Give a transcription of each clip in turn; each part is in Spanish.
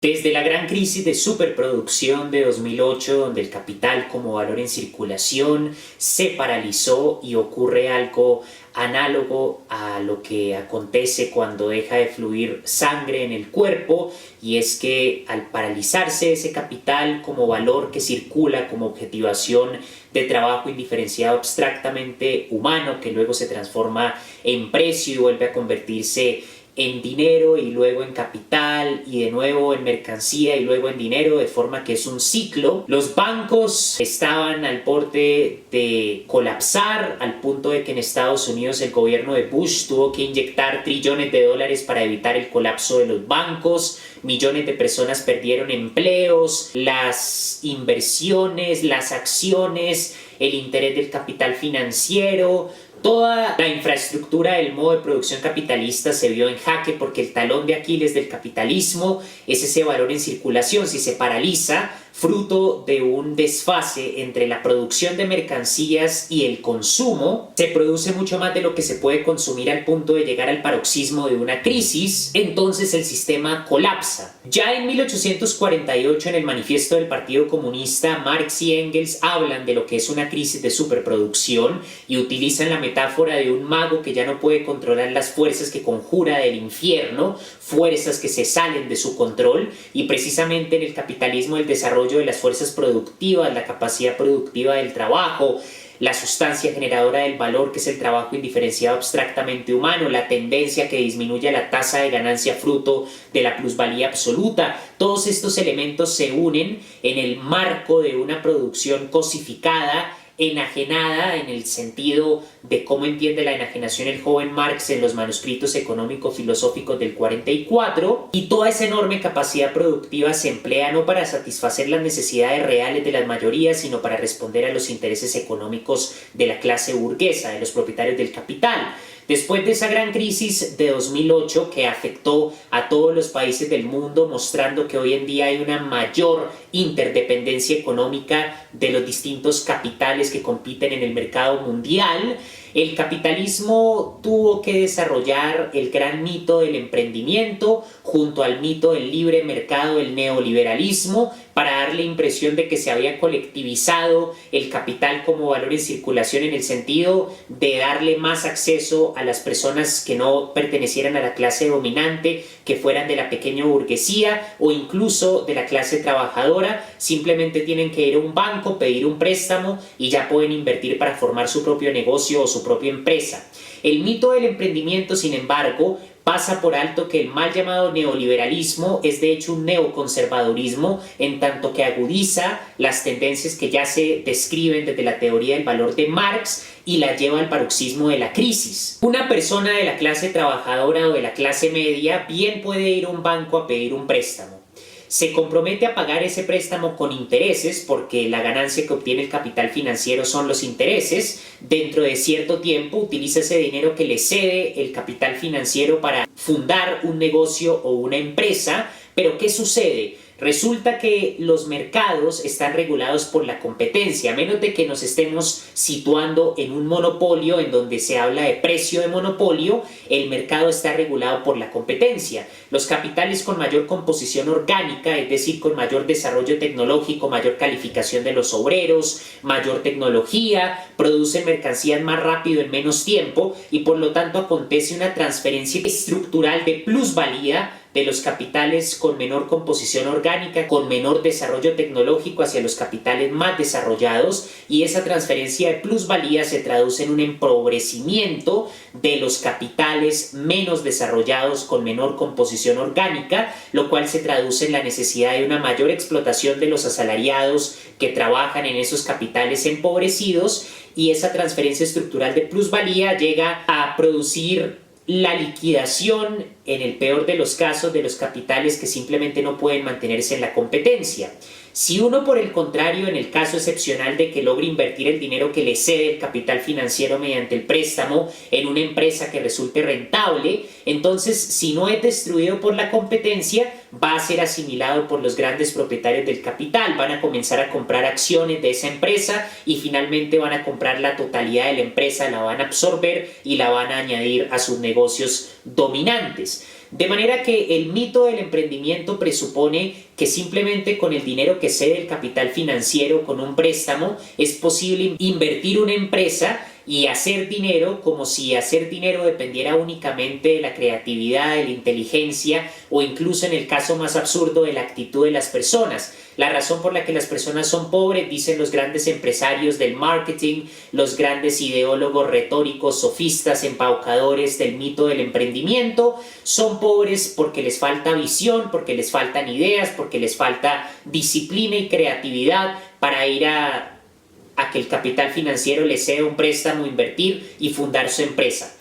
Desde la gran crisis de superproducción de 2008, donde el capital como valor en circulación se paralizó y ocurre algo análogo a lo que acontece cuando deja de fluir sangre en el cuerpo, y es que al paralizarse ese capital como valor que circula como objetivación de trabajo indiferenciado abstractamente humano, que luego se transforma en precio y vuelve a convertirse en dinero y luego en capital y de nuevo en mercancía y luego en dinero, de forma que es un ciclo. Los bancos estaban al borde de colapsar, al punto de que en Estados Unidos el gobierno de Bush tuvo que inyectar trillones de dólares para evitar el colapso de los bancos. Millones de personas perdieron empleos, las inversiones, las acciones, el interés del capital financiero. Toda la infraestructura del modo de producción capitalista se vio en jaque, porque el talón de Aquiles del capitalismo es ese valor en circulación. Si se paraliza, fruto de un desfase entre la producción de mercancías y el consumo, se produce mucho más de lo que se puede consumir al punto de llegar al paroxismo de una crisis. Entonces el sistema colapsa. Ya en 1848, en el manifiesto del Partido Comunista, Marx y Engels hablan de lo que es una crisis de superproducción y utilizan la metáfora de un mago que ya no puede controlar las fuerzas que conjura del infierno, fuerzas que se salen de su control. Y precisamente en el capitalismo el desarrollo de las fuerzas productivas, la capacidad productiva del trabajo, la sustancia generadora del valor, que es el trabajo indiferenciado abstractamente humano, la tendencia que disminuye la tasa de ganancia fruto de la plusvalía absoluta, todos estos elementos se unen en el marco de una producción cosificada, enajenada, en el sentido de cómo entiende la enajenación el joven Marx en los manuscritos económico-filosóficos del 44, y toda esa enorme capacidad productiva se emplea no para satisfacer las necesidades reales de las mayorías, sino para responder a los intereses económicos de la clase burguesa, de los propietarios del capital. Después de esa gran crisis de 2008 que afectó a todos los países del mundo, mostrando que hoy en día hay una mayor interdependencia económica de los distintos capitales que compiten en el mercado mundial, el capitalismo tuvo que desarrollar el gran mito del emprendimiento junto al mito del libre mercado, el neoliberalismo, para dar la impresión de que se había colectivizado el capital como valor en circulación, en el sentido de darle más acceso a las personas que no pertenecieran a la clase dominante, que fueran de la pequeña burguesía o incluso de la clase trabajadora. Simplemente tienen que ir a un banco, pedir un préstamo y ya pueden invertir para formar su propio negocio o su propia empresa. El mito del emprendimiento, sin embargo, pasa por alto que el mal llamado neoliberalismo es de hecho un neoconservadurismo, en tanto que agudiza las tendencias que ya se describen desde la teoría del valor de Marx y la lleva al paroxismo de la crisis. Una persona de la clase trabajadora o de la clase media bien puede ir a un banco a pedir un préstamo. Se compromete a pagar ese préstamo con intereses, porque la ganancia que obtiene el capital financiero son los intereses. Dentro de cierto tiempo utiliza ese dinero que le cede el capital financiero para fundar un negocio o una empresa. Pero ¿qué sucede? Resulta que los mercados están regulados por la competencia, a menos de que nos estemos situando en un monopolio en donde se habla de precio de monopolio. El mercado está regulado por la competencia. Los capitales con mayor composición orgánica, es decir, con mayor desarrollo tecnológico, mayor calificación de los obreros, mayor tecnología, producen mercancías más rápido en menos tiempo, y por lo tanto acontece una transferencia estructural de plusvalía de los capitales con menor composición orgánica, con menor desarrollo tecnológico, hacia los capitales más desarrollados, y esa transferencia de plusvalía se traduce en un empobrecimiento de los capitales menos desarrollados con menor composición orgánica, lo cual se traduce en la necesidad de una mayor explotación de los asalariados que trabajan en esos capitales empobrecidos, y esa transferencia estructural de plusvalía llega a producir la liquidación, en el peor de los casos, de los capitales que simplemente no pueden mantenerse en la competencia. Si uno, por el contrario, en el caso excepcional de que logre invertir el dinero que le cede el capital financiero mediante el préstamo en una empresa que resulte rentable, entonces, si no es destruido por la competencia, va a ser asimilado por los grandes propietarios del capital. Van a comenzar a comprar acciones de esa empresa y finalmente van a comprar la totalidad de la empresa, la van a absorber y la van a añadir a sus negocios dominantes. De manera que el mito del emprendimiento presupone que simplemente con el dinero que cede el capital financiero, con un préstamo, es posible invertir una empresa y hacer dinero, como si hacer dinero dependiera únicamente de la creatividad, de la inteligencia o incluso, en el caso más absurdo, de la actitud de las personas. La razón por la que las personas son pobres, dicen los grandes empresarios del marketing, los grandes ideólogos retóricos, sofistas, embaucadores del mito del emprendimiento, son pobres porque les falta visión, porque les faltan ideas, porque les falta disciplina y creatividad para ir a que el capital financiero les ceda un préstamo, invertir y fundar su empresa.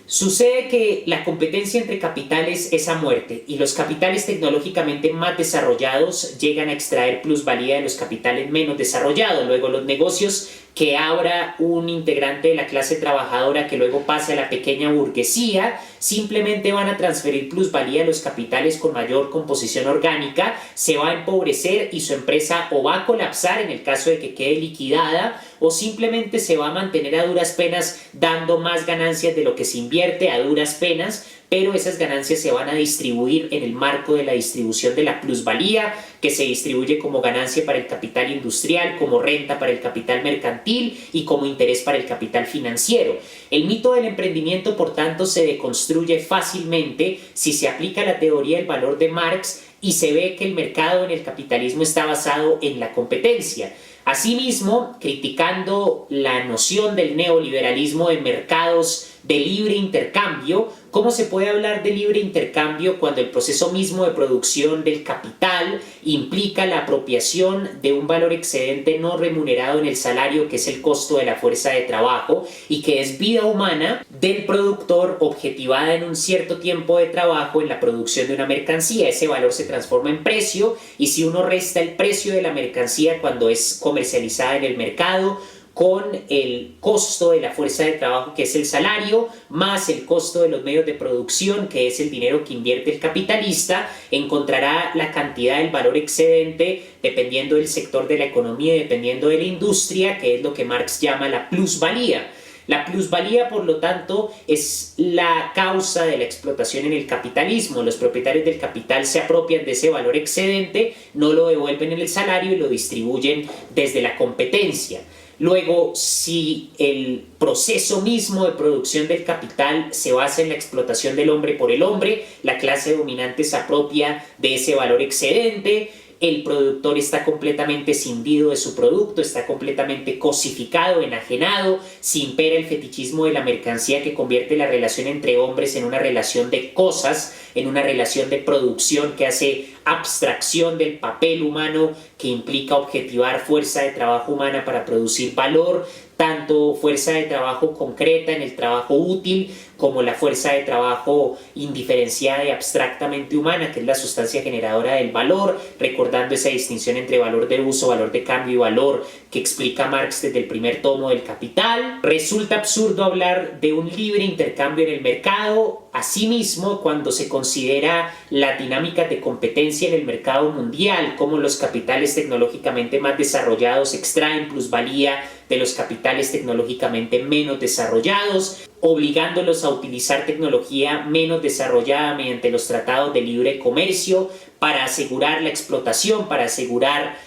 Sucede que la competencia entre capitales es a muerte y los capitales tecnológicamente más desarrollados llegan a extraer plusvalía de los capitales menos desarrollados. Luego los negocios que abra un integrante de la clase trabajadora que luego pase a la pequeña burguesía, simplemente van a transferir plusvalía a los capitales con mayor composición orgánica, se va a empobrecer y su empresa o va a colapsar en el caso de que quede liquidada, o simplemente se va a mantener a duras penas dando más ganancias de lo que se invierte a duras penas, pero esas ganancias se van a distribuir en el marco de la distribución de la plusvalía, que se distribuye como ganancia para el capital industrial, como renta para el capital mercantil y como interés para el capital financiero. El mito del emprendimiento, por tanto, se deconstruye fácilmente si se aplica la teoría del valor de Marx y se ve que el mercado en el capitalismo está basado en la competencia. Asimismo, criticando la noción del neoliberalismo de mercados de libre intercambio, ¿cómo se puede hablar de libre intercambio cuando el proceso mismo de producción del capital implica la apropiación de un valor excedente no remunerado en el salario, que es el costo de la fuerza de trabajo y que es vida humana del productor objetivada en un cierto tiempo de trabajo en la producción de una mercancía? Ese valor se transforma en precio y si uno resta el precio de la mercancía cuando es comercializada en el mercado con el costo de la fuerza de trabajo, que es el salario, más el costo de los medios de producción, que es el dinero que invierte el capitalista, encontrará la cantidad del valor excedente dependiendo del sector de la economía y dependiendo de la industria, que es lo que Marx llama la plusvalía. La plusvalía, por lo tanto, es la causa de la explotación en el capitalismo. Los propietarios del capital se apropian de ese valor excedente, no lo devuelven en el salario y lo distribuyen desde la competencia. Luego, si el proceso mismo de producción del capital se basa en la explotación del hombre por el hombre, la clase dominante se apropia de ese valor excedente, el productor está completamente cindido de su producto, está completamente cosificado, enajenado, se impera el fetichismo de la mercancía que convierte la relación entre hombres en una relación de cosas, en una relación de producción que hace abstracción del papel humano, que implica objetivar fuerza de trabajo humana para producir valor, tanto fuerza de trabajo concreta en el trabajo útil como la fuerza de trabajo indiferenciada y abstractamente humana, que es la sustancia generadora del valor, recordando esa distinción entre valor de uso, valor de cambio y valor que explica Marx desde el primer tomo del Capital. Resulta absurdo hablar de un libre intercambio en el mercado. Asimismo, cuando se considera la dinámica de competencia en el mercado mundial, cómo los capitales tecnológicamente más desarrollados extraen plusvalía de los capitales tecnológicamente menos desarrollados, obligándolos a utilizar tecnología menos desarrollada mediante los tratados de libre comercio para asegurar la explotación, para asegurar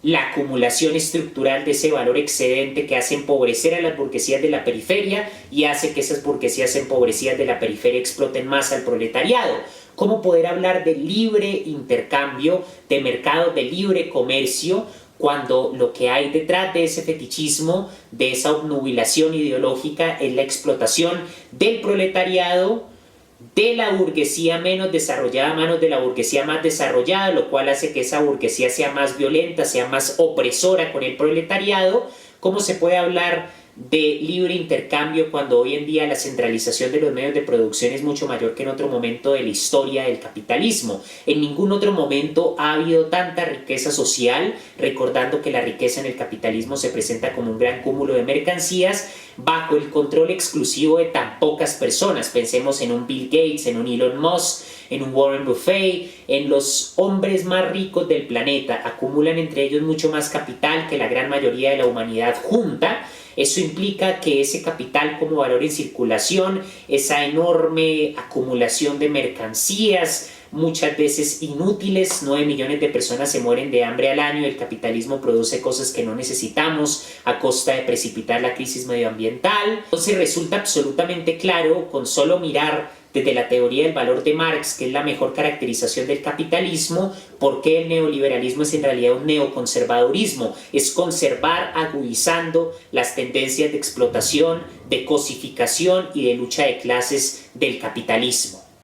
la acumulación estructural de ese valor excedente que hace empobrecer a las burguesías de la periferia y hace que esas burguesías empobrecidas de la periferia exploten más al proletariado. ¿Cómo poder hablar de libre intercambio, de mercado de libre comercio, cuando lo que hay detrás de ese fetichismo, de esa obnubilación ideológica, es la explotación del proletariado, de la burguesía menos desarrollada a manos de la burguesía más desarrollada, lo cual hace que esa burguesía sea más violenta, sea más opresora con el proletariado? ¿Cómo se puede hablar de libre intercambio cuando hoy en día la centralización de los medios de producción es mucho mayor que en otro momento de la historia del capitalismo? En ningún otro momento ha habido tanta riqueza social, recordando que la riqueza en el capitalismo se presenta como un gran cúmulo de mercancías bajo el control exclusivo de tan pocas personas. Pensemos en un Bill Gates, en un Elon Musk, en un Warren Buffett, en los hombres más ricos del planeta. Acumulan entre ellos mucho más capital que la gran mayoría de la humanidad junta. Eso implica que ese capital como valor en circulación, esa enorme acumulación de mercancías, muchas veces inútiles, 9 millones de personas se mueren de hambre al año, el capitalismo produce cosas que no necesitamos a costa de precipitar la crisis medioambiental. Entonces resulta absolutamente claro con solo mirar desde la teoría del valor de Marx, que es la mejor caracterización del capitalismo, por qué el neoliberalismo es en realidad un neoconservadurismo. Es conservar agudizando las tendencias de explotación, de cosificación y de lucha de clases del capitalismo.